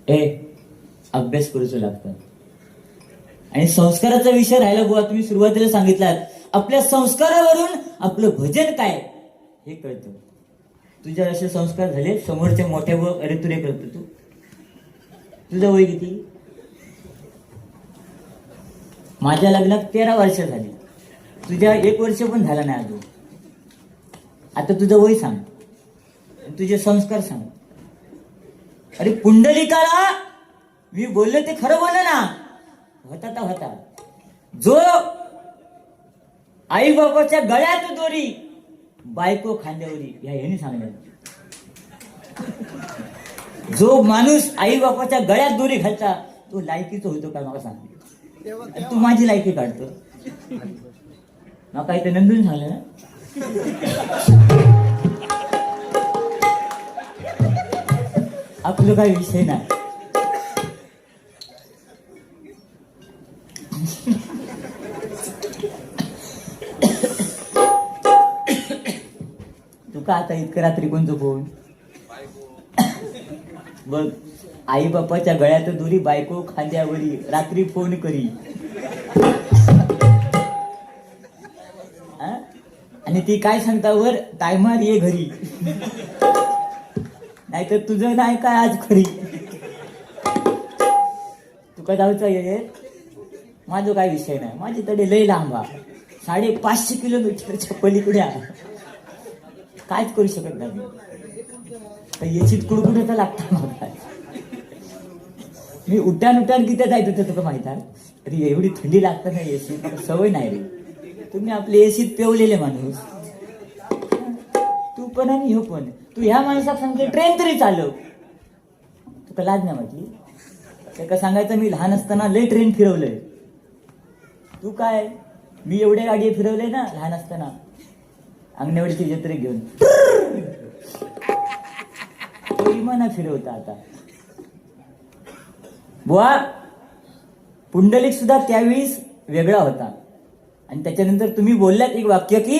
ए अभ्यास करूच लागतात. आणि संस्काराचा विषय राहिला बुवा, तुम्ही सुरुवातीला सांगितलात आपल्या संस्कारावरून आपलं भजन काय हे कळतं. तुझ्या असे संस्कार झाले, समोरच्या मोठ्या व अरे तुरे करतो तू. तुझं वय किती? माझ्या लग्नात 13 वर्ष झाली, तुझ्या 1 वर्ष पण झाला नाही अजून. आता तुझं वय सांग, तुझे संस्कार सांग. अरे पुंडलिकाला मी बोललो ते खरं बोललं ना. होता तर होता जो आई बाबाच्या गळ्यात दोरी बायको खांद्यावरी, ह्याने सांगणार. जो माणूस आई बापाच्या गळ्यात दोरी घालता तो लायकीचा होतो का मला सांग. तू माझी लायकी काढतो ना, काही ते नंदून झालं ना. आपलं काही विषय नाही. तुका आता इतकं रात्री कोण झोपून बघ, आई बापाच्या गळ्यात दोरी बायको खांद्यावरी, रात्री फोन करी. आणि ती काय सांगता वर, टायमार ये घरी, नाहीतर तुझं नाही काय आज खरी. तुका जाऊचा ये, माझं काय विषय नाही. माझी तडे लय लांबा, 550 किलोमीटरच्या पलीकडे आहे, कायच करू शकत नाही. याची कुडकुड तर लागतात मला. मी उठान किती जायचं होतं तुला माहित आहे. तरी एवढी थंडी लागतं ना एसी, सवय नाही रे. तुम्ही आपले एसीत पेवलेले माणूस, तू पण आणि हो पण. तू ह्या माणसाला सांगते ट्रेन तरी चालव, तुका लाज नाही वाटली? त्याला सांगायचं मी लहान असताना लय ट्रेन फिरवलंय. तू काय, मी एवढ्या गाडी फिरवले ना लहान असताना, अंगणवाडीची जत्रे घेऊन. विमाना फिरवता आता बुवा. पुंडलिक सुद्धा त्यावेळीस वेगळा होता. आणि त्याच्यानंतर तुम्ही बोललात एक वाक्य की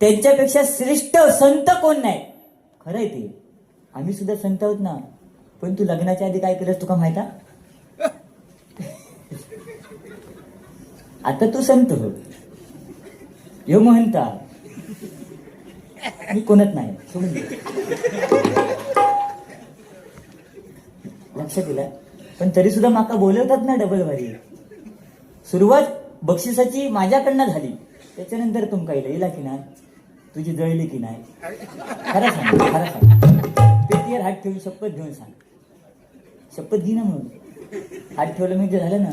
त्यांच्यापेक्षा श्रेष्ठ संत कोण नाही. खरंय ते, आम्ही सुद्धा संत आहोत ना. पण तू लग्नाच्या आधी काय केलंस तुका माहित आहे? आता तू संत हो, यो म्हणता मी कोणत नाही, सोडून दे. लक्षात दिला. पण तरी सुद्धा माका बोलवतात ना डबल वारी. सुरुवात बक्षिसाची माझ्याकडनं झाली, त्याच्यानंतर तुमका येईल की नाही, तुझी जळली की नाही. खरं सांग, खरं सांग. पेटीवर हात ठेवून शपथ घेऊन सांग. शपथ घे ना. मग हात ठेवलं म्हणजे झालं ना.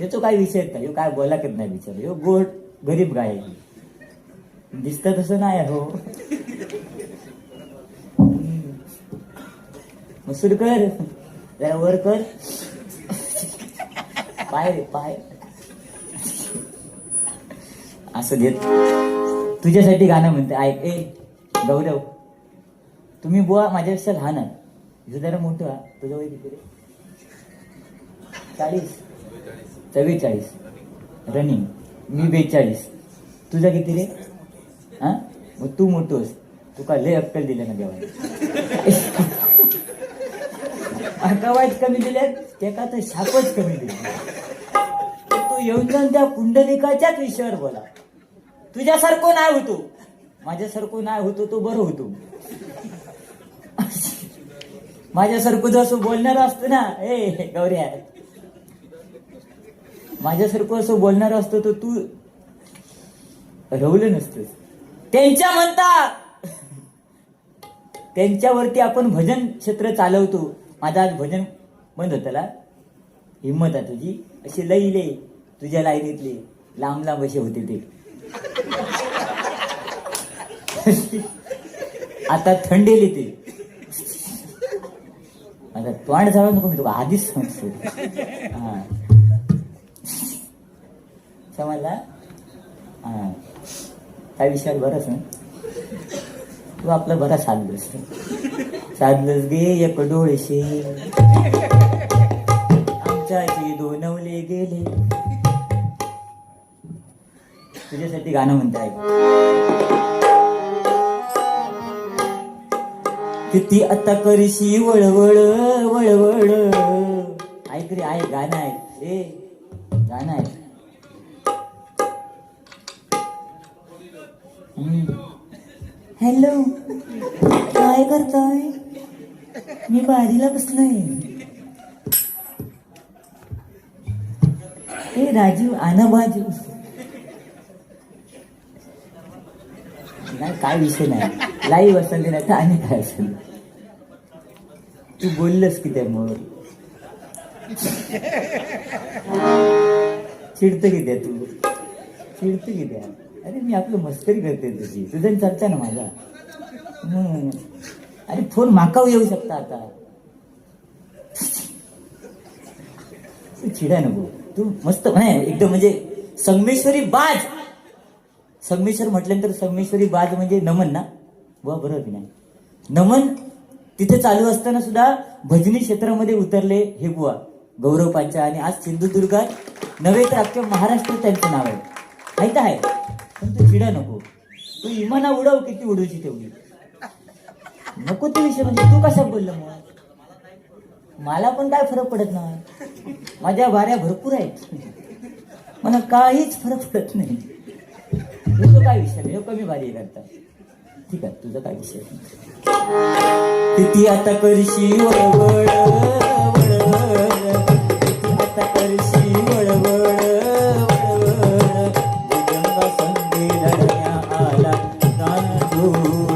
याचो काय विषय का, काय बोला करत नाही विचार. यो गोड गरीब गाय दिसत तसं नाही हो. मसूर कर, जरा वर कर, पाय पाय असं देत. तुझ्यासाठी गाणं म्हणते, ऐक. ए गौरव, तुम्ही बुवा माझ्यापेक्षा लहान आहे, तुझं जरा मोठं आहे. तुझं वय किती रे? 40, 44 रनिंग. मी 42. तुझा किती रे? हा, मग तू मोठोस. तुका लय अक्कल दिल्या ना देवाने. वाईट कमी दिल्यात, त्याका तर शापच कमी दिली. तू येऊन जाऊन त्या पुंडलिकाच्याच विषयावर बोला. तुझ्यासारखं नाही होतो, माझ्यासारखं नाही होतो, तो बरं होतो. माझ्यासारखं जसं बोलणार असतं ना, ए गौऱ्या, माझ्यासारखं असं बोलणार असतं तर तू रवलं नसतंस. त्यांच्या म्हणता त्यांच्यावरती आपण भजन क्षेत्र चालवतो. माझा आज भजन बंद होताला. हिंमत आहे तुझी. असे लईले तुझ्या लाईनीतले लांब लांब असे होते ते. आता थंडेली ते. आता तोंड जाऊ नको, मी तुला आधीच सांगतो. हा समजला. हा काय विषयात बरंच ना. तू आपलं बरा साधलंस गे एक डोळेशे आमच्याची दोनवले गेले. तुझ्यासाठी गाणं म्हणताय. किती आता करशी वळवळ वळवळ. ऐक रे, आहे गाणं आहे, ए गाणं आहे. हॅलो, काय करताय? मी बारीला बसलोय. ए राजू, आना बाजू. नाही, काय विषय नाही, लाईव्ह असेल नाही तर आणि काय असेल. तू बोललंस की त्यामुळं चिडतं की द्या, तू चिडतं की द्या. अरे मी आपलं मस्करी करते तुझी, तुझं चर्चा ना माझा. अरे फोन माकाव येऊ शकता आता. तू चिडा नको, तू मस्त नाही एकदम, म्हणजे संगमेश्वरी बाज. संगमेश्वर म्हटल्यानंतर संगमेश्वरी बाज म्हणजे नमन ना, बुवा बरोबर की नाही? नमन तिथे चालू असताना सुद्धा भजनी क्षेत्रामध्ये उतरले हे बुवा गौरव पांचा. आणि आज सिंधुदुर्गात नव्हे तर अख्ख्या महाराष्ट्रात त्यांचं नाव आहे. माहित आहे, पण तू चिडा नको. तू इमाना उडव, किती उडवची तेवढी नको ते विषय. म्हणजे तू कशा बोलला मग? मला पण काय फरक पडत नाही, माझ्या वाऱ्या भरपूर आहेत, मला काहीच फरक पडत नाही. तुझं काय विषय नाही, कमी भारी करता. ठीक आहे, तुझं काय विषय नाही. किती आता करशी वळवळ वळवळ, किती आता करशी वळवळ वळवळ. भुजंगा संगे लढण्या आला गांडूळ,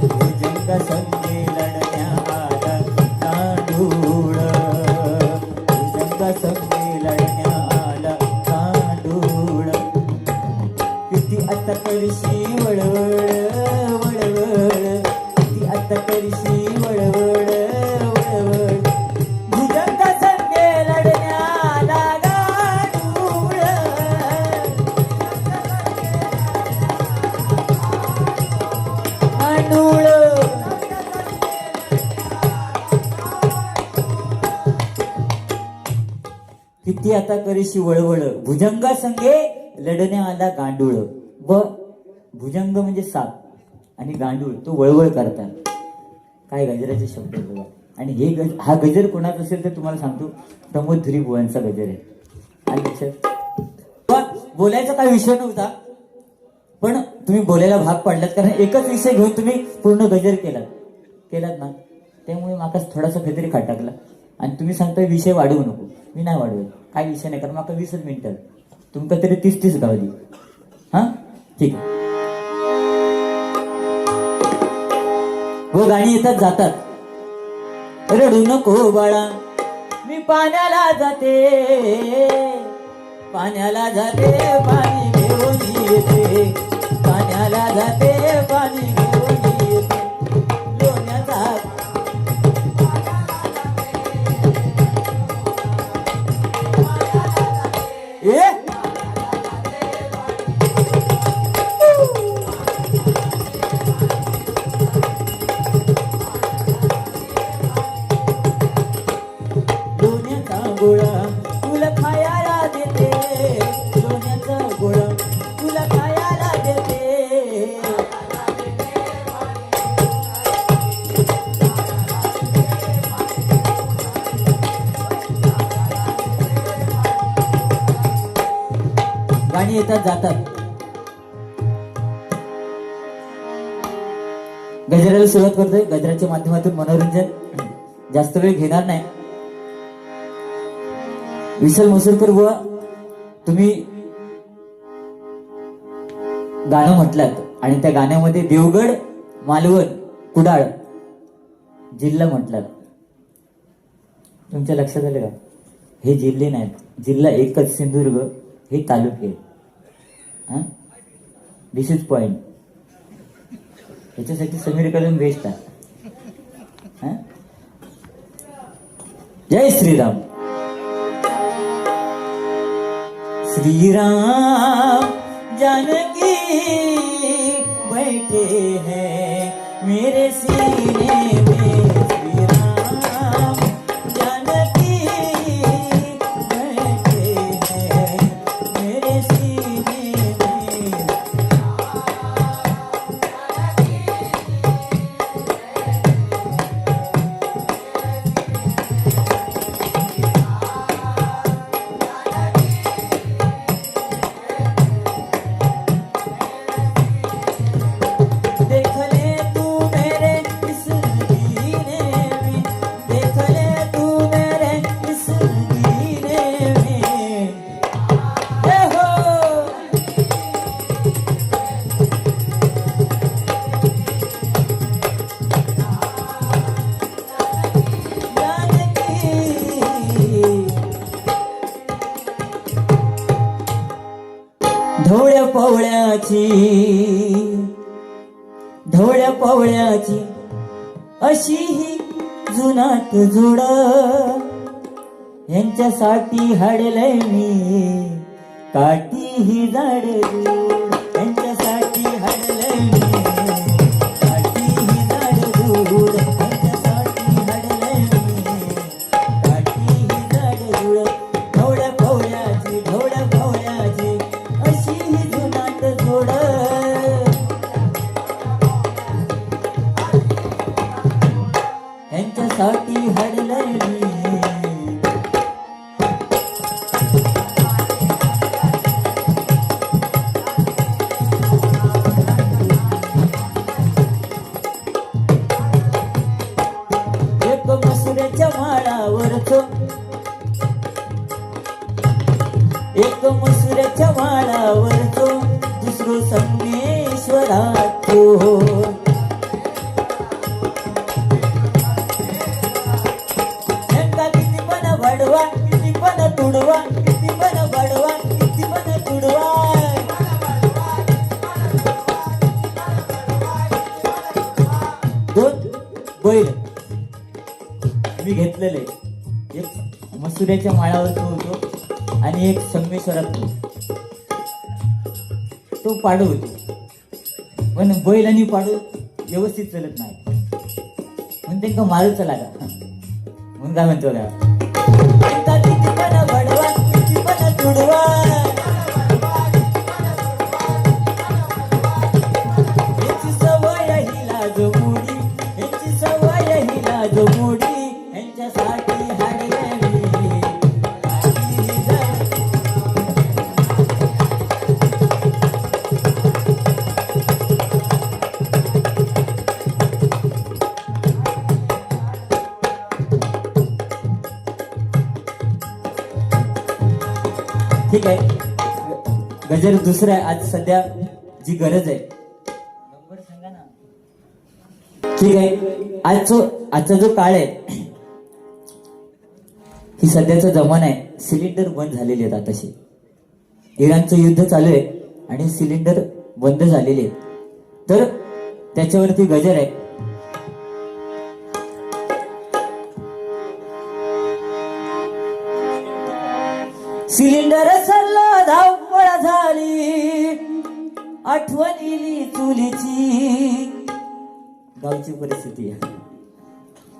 भुजंगा संगे लढण्या आला गांडूळ, भुजंगा संगे लढण्या आला गांडूळ. किती आता करशी वळवळ वळवळ, किती आता करशी वळवळ वळवळ. भुजंग संगे लढण्याला गांडूळ, गांडूळ. किती आता करशी वळवळ, भुजंगा संगे लढण्या आला गांडूळ. व भुजंग म्हणजे साप आणि गांडूळ तो वळवळ करतात. काय गजराचे शब्द बघा. आणि हे हा गजर कोणाचा असेल तर तुम्हाला सांगतो, प्रमोद धुरी बुवांचा गजर आहे. आणि लक्षात बोलायचा काय विषय नव्हता, पण तुम्ही बोलायला भाग पाडलात, कारण एकच विषय घेऊन तुम्ही पूर्ण गजर केलात ना, त्यामुळे माका थोडासा काहीतरी खटाकला. आणि तुम्ही सांगताय विषय वाढवू नको. मी नाही वाढवेल, काय विषय नाही, कारण माका 20 मिनिटं, तुमका तरी 30 गावली. हा ठीक आहे. हो, गाणी येतात जातात. रडू नको बाळा, मी पाण्याला जाते, पाण्याला जाते, पाणी घेऊन येते, पाण्याला जाते, पाणी घेऊन येते. लोण्याचा गोळा तुला खायला देते, सोन्याचा गोळा तुला खायला देते. गाणी येतात जातात. गजराला सुरुवात करतोय. गजराच्या माध्यमातून मनोरंजन, जास्त वेळ घेणार नाही. विशाल मसूरकर बुवा, तुम्ही गाणं म्हटलात आणि त्या गाण्यामध्ये देवगड, मालवण, कुडाळ जिल्हा म्हटलात. तुमच्या लक्षात आलं का? हे जिल्हे नाहीत, जिल्हा एकच सिंधुदुर्ग, हे तालुके. हा, दिस इज पॉइंट. याच्यासाठी समीर कदम बेस्ट आहे. जय श्रीराम. श्रीराम जानकी बैठे हैं मेरे सीने में, श्रीराम जानकी बैठे हैं मेरे सीने में. पवळ्याची ढवळ्या पवळ्याची अशी ही जुनाट जोड यांच्यासाठी हाडलंय मी काठी ही झाड यांच्यासाठी हाडलंय मी काठी ही झाड दूर यांच्यासाठी हाडलंय मी काठी ही झाड दूर ढवळ्या पवळ्याची अशी ही जुनाट जोड यांच्यासाठी हाडलंय मी एक मसुऱ्याच्या माळावरचो दुसरो संगमेश्वराचो किती पण वाढवा किती पण तुडवा किती पण वाढवा किती पण तुडवा दोन बैल मी घेतलेले एक मसुऱ्याच्या माळावर होतो आणि एक संगमेश्वरात तो पाडू होतो पण बैल आणि पाडू व्यवस्थित चलत नाही म्हणून त्यांना मारूचा लागा म्हणून काय म्हणतो किती पण बडवा किती पण तुडवा याची सवय ही लाज मोडी याची सवय ही लाज मोडी यांच्यासाठी हाडले ठीक आहे. गजर दुसरा आहे आज सध्या जी गरज आहे नंबर सांगा ना. ठीक आहे. आजचा जो काळ आहे ही सध्याचा जमाना आहे. सिलेंडर बंद झालेले आहेत आताशी. इराणचं युद्ध चालू आहे आणि सिलेंडर बंद झालेले आहेत तर त्याच्यावरती गजर आहे. सिलेंडर सरला धावपळ झाली आठवण इली चुलीची गावची परिस्थिती आहे.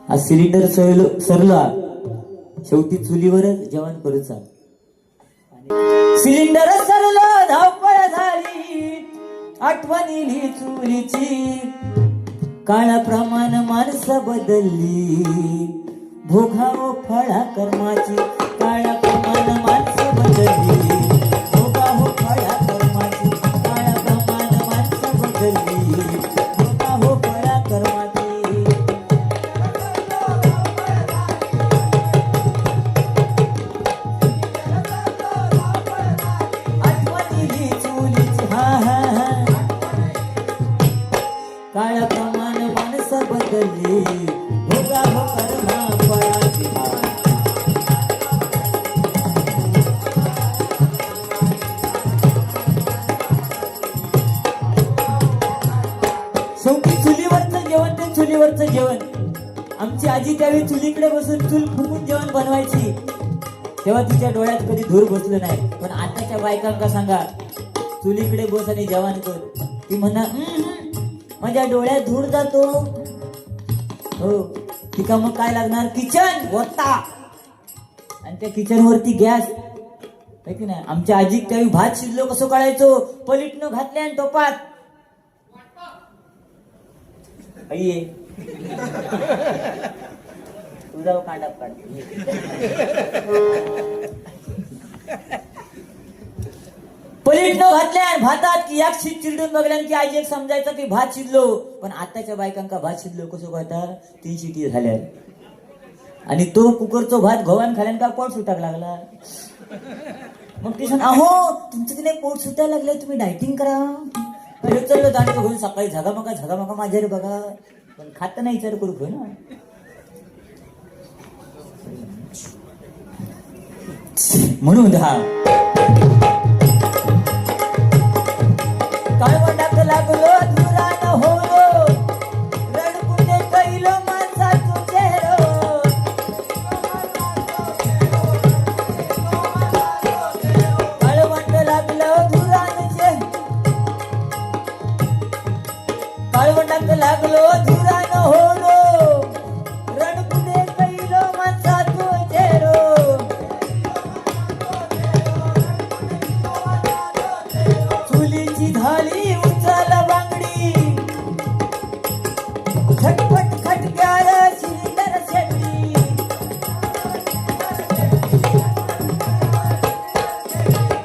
आज सिलेंडर सरला शेवटी चुलीवरच जेवण करूचा. सिलेंडर सरला धावपळ झाली आठवण इली चुलीची काळाप्रमाणे माणसं बदलली भोगावो फळा कर्माची काळाप्रमाणे माणसं बदलली भोगावो फळा कर्माची काळाप्रमाणे माणसं बदलली भोगावो फळा कर्माची. आठवणीली चुलीची हा हा हा काळाप्रमाणे माणसं बदलली भोगावो कर्मा फळाची. शेवटी चुलीवरचं जेवण आमची आजी त्यावेळी चुलीकडे बसून चूल फुकून जेवण बनवायची तेव्हा तिच्या डोळ्यात कधी धूर बसलं नाही. पण आताच्या बायकांका सांगा चुलीकडे बस आणि जेवण कर ती म्हणा माझ्या डोळ्यात धूर जातो. हो तिका मग काय लागणार किचन वत्ता आणि त्या किचन वरती गॅस आहे की नाही. आमच्या आजी त्यावेळी भात शिजलो कसं काढायचो पलीटनं घातल्या आणि टोपात ये तुझा कांडा काढ पलीटनं घातल्या भातात की एक शीत चिरडून बघल्या की आजी एक समजायचं की भात शिजलो. पण आताच्या बायकांका भात शिजलो कसं कळतात 3 शिटी झाल्या आणि तो कुकरचा भात गव्हाण खाल्यान का पोट सुटाक लागला. मग ती सांग अहो तुमचं की नाही पोट सुटायला लागलंय तुम्ही डायटिंग करा. चाललो दांड घेऊन सकाळी झगामका माझ्या रे बघा पण खात नाही विचार करू घेऊ ना. म्हणून काळवंडाक लागलो धुरान होलो रडकुंडे कैलो माणसाचो चेहरो काळवंड लागलो धुरानचे काळवंडाक लागलो धुरान होलो रडकुंडे कैलो माणसाचो चेहरो चुलीची झाली उचल बांगडी खटपट खटक्यार सिलेंडर शेगडी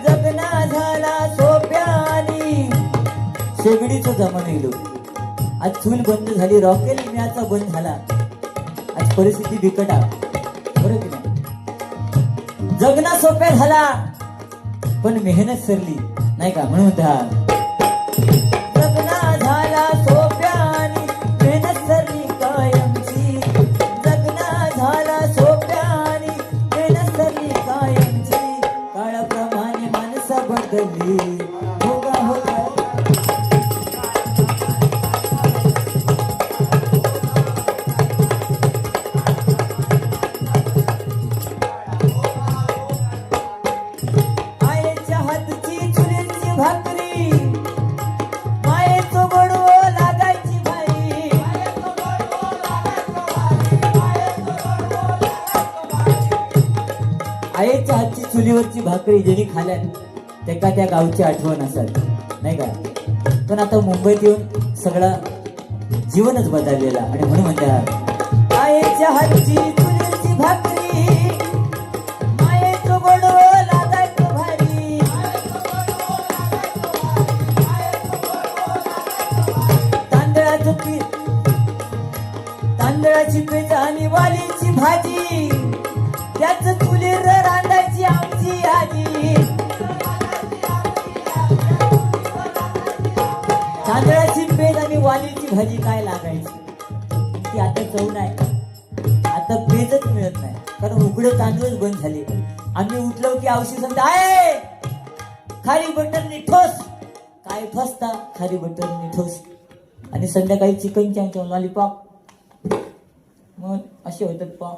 जगना झाला सोप्यानी शेगडीचं जमाना येलो आज चूल बंद झाली रॉकेल इंजिनाचा बंद झाला आज परिस्थिती बिकट आहे बरं की नाही जगना सोप्या झाला पण मेहनत सरली नाही का म्हणून जगना झाला सोप्यानी मेहनत सरली कायमची जगना झाला सोप्यानी मेहनत सरली कायमची काळाप्रमाणे माणसं बदलली होगा होगा आईच्या हातची चुलीची भाकरी मायेचो गोडवो लागायची भारी आईच्या हातची चुलीवरची भाकरी ज्यांनी खाल्यात त्याका त्या गावची आठवण असत नाही का पण आता मुंबईत येऊन सगळं जीवनच बदललेला आणि म्हणून म्हणतात आईच्या हातची चुलीची भाकरी मायेचो गोडवो लागायचो भारी तांदळाचं पीठ तांदळाची पेज आणि वालीची भाजी त्याच चुलीवर रांधायची आमची आजी तांदळाची पेज आणि वालीची भाजी काय लागायची ती आता चव नाही आता पेजच मिळत नाही कारण उघडं तांदूळच बंद झाले आम्ही उठलो की औषध सांगता आहे खारी बटर ठोस काय ठोसता खारी बटर ठोस आणि संध्याकाळी चिकन चांचन लॉलीपॉप मग असे होतात पाव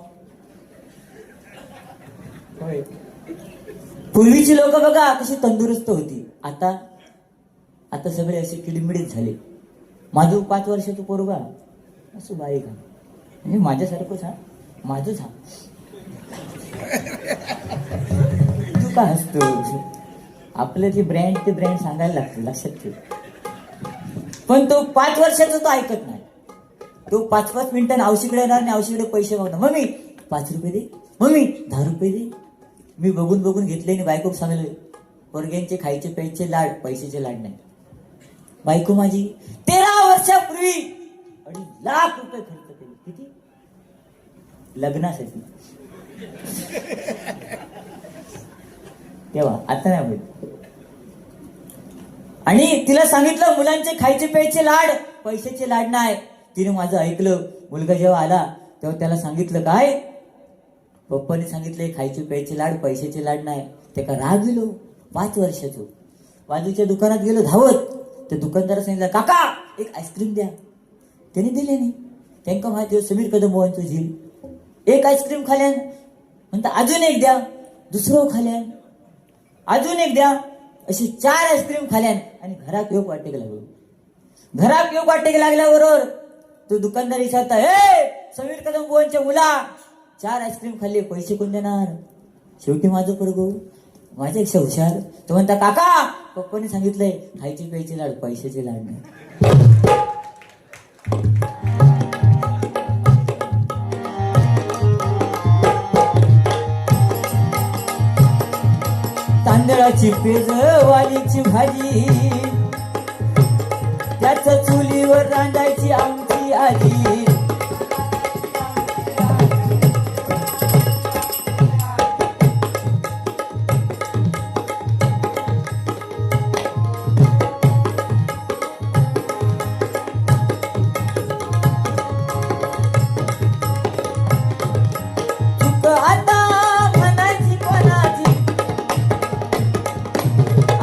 होय पूर्वीची लोक बघा कशी तंदुरुस्त होती आता आता सगळे असे किडमिडीत झाले माझं 5 वर्षाचं पोरगा असं बारीक आहे म्हणजे माझ्यासारखंच हा माझंच हा तू का हसतो आपलं जे ब्रँड ते ब्रँड सांगायला लागतं लक्षात ठेव पण तो 5 वर्षाचा तो ऐकत नाही तो 5-5 मिनिटांनी औषधकडे येणार आणि औषधकडे पैसे मागणार मम्मी 5 रुपये दे मम्मी 10 रुपये दे मी बघून बघून घेतले आणि बायको सांगले पोरग्यांचे खायचे प्यायचे लाड पैशाचे लाड नाही बायको माझी 13 वर्षापूर्वी 2.5 लाख रुपये खर्च केले किती लग्नासाठी तेव्हा आता नाही होईल आणि तिला सांगितलं मुलांचे खायचे प्यायचे लाड पैशाचे लाड नाही तिने माझं ऐकलं मुलगा जेव्हा आला तेव्हा त्याला सांगितलं काय पप्पाने सांगितले खायचे प्यायचे लाड पैशाचे लाड नाही ते का राग गेलो 5 वर्षाचो बाजूच्या दुकानात गेलो धावत त्या दुकानदारा सांगितलं काका एक आईस्क्रीम द्या त्याने दिले नाही त्यांना माहिती समीर कदम मोहनचं झील एक आईस्क्रीम खाल्यान म्हणता अजून एक द्या दुसरं खाल्यान अजून एक द्या अशी 4 आईस्क्रीम खाल्यान आणि घरात येऊ वाटेक लागलो घरात येऊ वाटेक लागल्याबरोबर तो दुकानदार विचारता हे समीर कदम मोहनच्या मुला 4 आईस्क्रीम खाल्ले पैसे कोण देणार शेवटी माझं पोरगं माझ्यापेक्षा हुशार तो म्हणता काका पप्पाने सांगितलंय खायचे प्यायचे लाड पैशाचे लाड नाही तांदळाची पेज वालीची भाजी त्याच चुलीवर रांधायची आमची आजी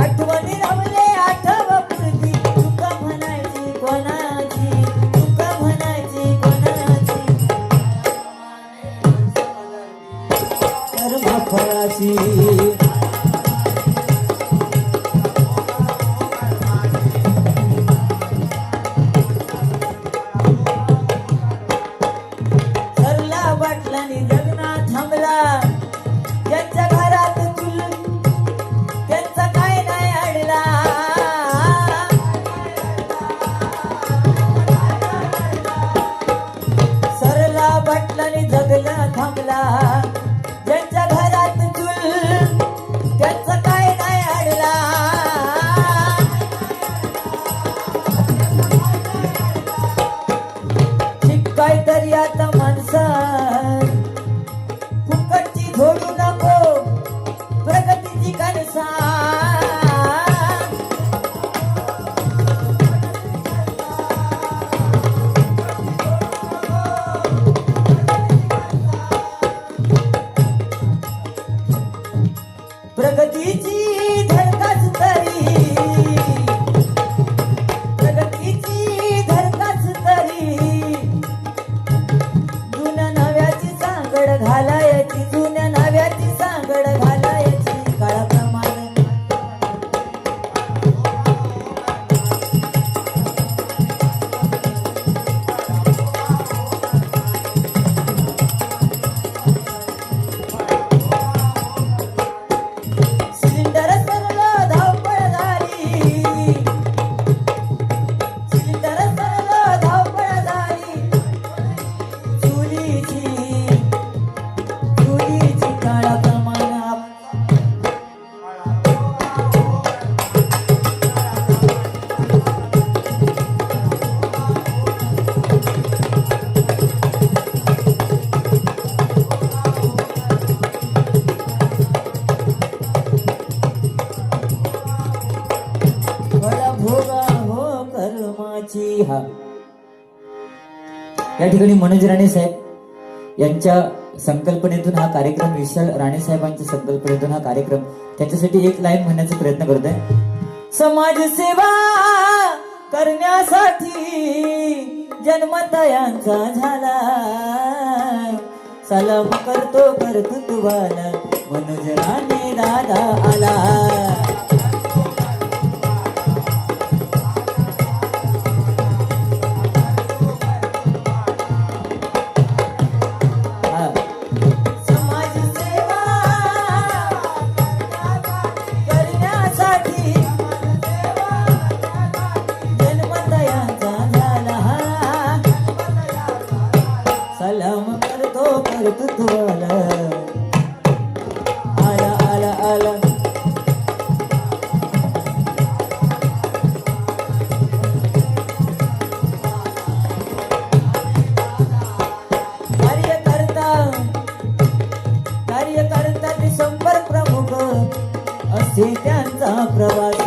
आठवणी रमले आठव पुरती कर्माची. सरला बाटलानी जगना थांबला, ज्यांच्या घरात चूल त्यांचा काय नाही अडला. सरला बाटलानी जगला थांबला, ज्यांच्या घरात चूल त्यांचा काय नाही अडला. शिकाय तरी आता माणसा फुकटची झोडू नको प्रगतीची कणसा. प्रगतीची धडकाच तरी, प्रगतीची धडकाच तरी, जुन्या नव्याची सांगड घालायची, जुन्या नव्याची सांगड घालायची काळाप्रमाणे. सिलेंडर सरलं धावपळ झाली, सिलेंडर सरलं धावपळ झाली, चुलीची चुलीची काळाप्रमाणे. फळ भोगा हो कर्माची. हा या ठिकाणी मनोज राणे साहेब यांच्या संकल्पनेतून हा कार्यक्रम, विशाल राणे साहेबांच्या संकल्पनेतून हा कार्यक्रम, त्याच्यासाठी एक लाईन म्हणण्याचा प्रयत्न करतोय. समाजसेवा करण्यासाठी जन्मतयांचा झाला, सलाम करतो कर्तृत्वाला मनोज राणे दादा आला. समाजसेवा करण्यासाठी जन्मतयांचा झाला, सलाम करतो कर्तृत्वाला. आला आला आला कार्यकर्ता डिसेंबर प्रमुख असे त्यांचा प्रवास.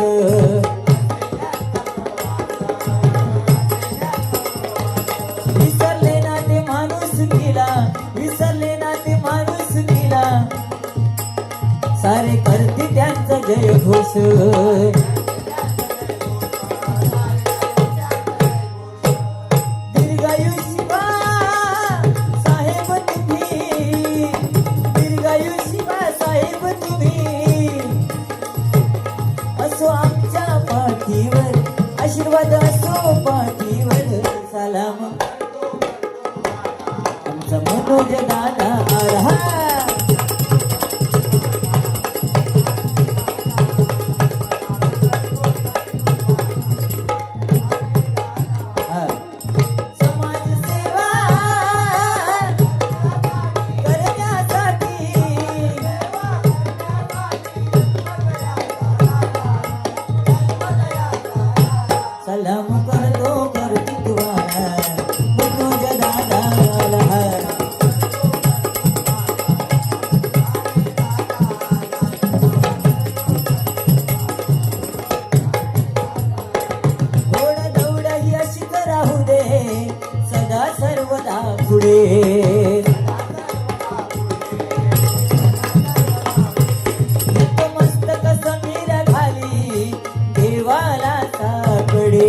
विसरले ना ते माणूस गेला, विसरले ना ते माणूस गेला, सारे करते त्यांचा जय घोष. असो आमच्या पाठीवर आशीर्वाद, असो पाठीवर सलाम आमचा मनोज दादा आला. समाजसेवा करण्यासाठी सलाम करतो कर्तृत्वाला मनोज दादा आला. घोड दौड ही अशीच राहू दे सदा सर्वदा पुढे. मस्तक समीर घाली देवाला साकडे.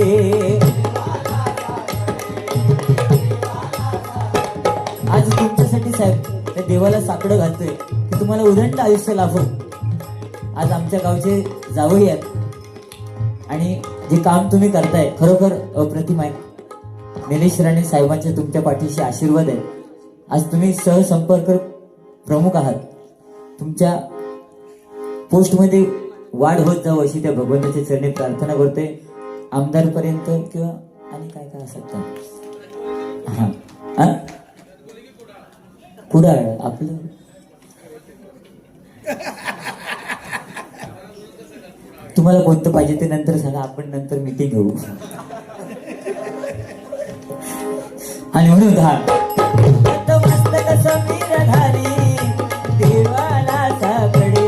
आज तुमच्यासाठी साहेब त्या देवाला साकडं घालतोय की तुम्हाला उदंड आयुष्य लाभो. आज आमच्या गावचे जावई आहेत आणि जे काम तुम्ही करताय खरोखर अप्रतिम आहे. निलेश राणे साहेबांचे तुमच्या पाठीशी आशीर्वाद आहे. आज तुम्ही सहसंपर्क प्रमुख आहात. तुमच्या पोस्टमध्ये वाढ होत जावं अशी त्या भगवंताच्या चरणी प्रार्थना करतोय. आमदार पर्यंत किंवा आणि काय काय असत हा हा पुढं आपलं तुम्हाला कोणतं पाहिजे ते नंतर सांगा. आपण नंतर मीटिंग घेऊ. आणि म्हणून हा मस्तक समीर धारी देवाला साकडे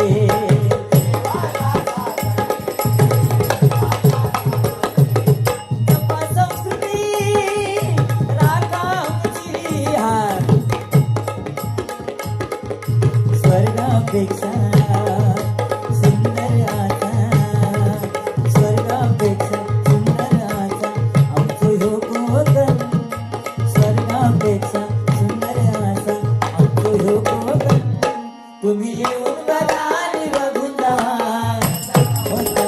संस्कृती राखाची हार स्वर्गापेक्षा सुंदर आता स्वर्गापेक्षा सुंदर आता आमचो ह्यो कोकण स्वर्गापेक्षा सुंदर आता आमचो ह्यो कोकण तुम्ही येऊन बघा आणि बघून जा होता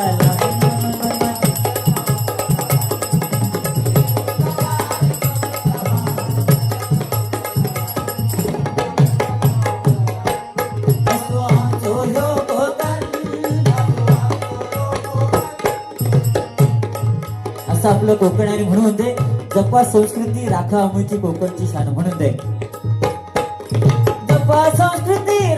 असं आपलं कोकण आणि म्हणून म्हणते जपा संस्कृती राखा आमची कोकणची शान म्हणून ते जपा संस्कृती